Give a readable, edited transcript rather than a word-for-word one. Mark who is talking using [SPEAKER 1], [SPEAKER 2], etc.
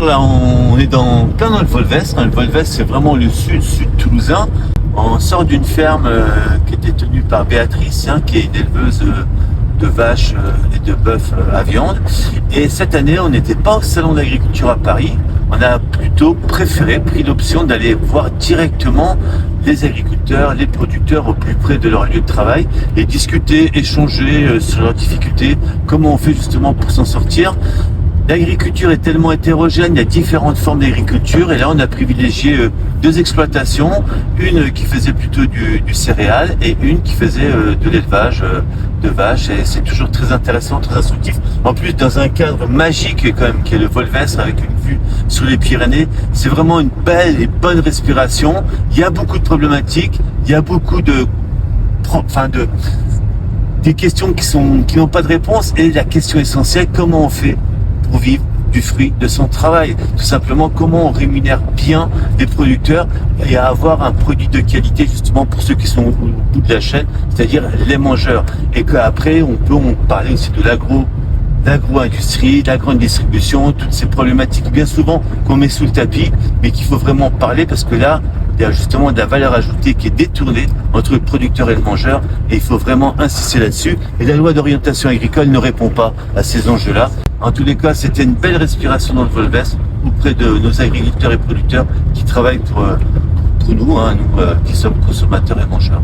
[SPEAKER 1] Là, on est plein dans le Volvès. Le Volvès, c'est vraiment le sud toulousain. On sort d'une ferme qui était tenue par Béatrice, qui est une éleveuse de vaches et de bœufs à viande. Et cette année, on n'était pas au salon d'agriculture à Paris. On a plutôt pris l'option d'aller voir directement les agriculteurs, les producteurs au plus près de leur lieu de travail et discuter, échanger sur leurs difficultés, comment on fait justement pour s'en sortir. L'agriculture est tellement hétérogène, il y a différentes formes d'agriculture et là on a privilégié deux exploitations, une qui faisait plutôt du céréal et une qui faisait de l'élevage de vaches et c'est toujours très intéressant, très instructif. En plus dans un cadre magique quand même qui est le Volvès avec une vue sur les Pyrénées, c'est vraiment une belle et bonne respiration. Il y a beaucoup de problématiques, il y a beaucoup des questions qui n'ont pas de réponse et la question essentielle, comment on fait pour vivre du fruit de son travail. Tout simplement, comment on rémunère bien les producteurs et à avoir un produit de qualité justement pour ceux qui sont au bout de la chaîne, c'est-à-dire les mangeurs. Et qu'après, on peut parler aussi de l'agro-industrie, de la grande distribution, toutes ces problématiques bien souvent qu'on met sous le tapis, mais qu'il faut vraiment parler parce que là, il y a justement de la valeur ajoutée qui est détournée entre le producteur et le mangeur et il faut vraiment insister là-dessus. Et la loi d'orientation agricole ne répond pas à ces enjeux-là. En tous les cas, c'était une belle respiration dans le Volvès auprès de nos agriculteurs et producteurs qui travaillent pour nous, nous qui sommes consommateurs et mangeurs.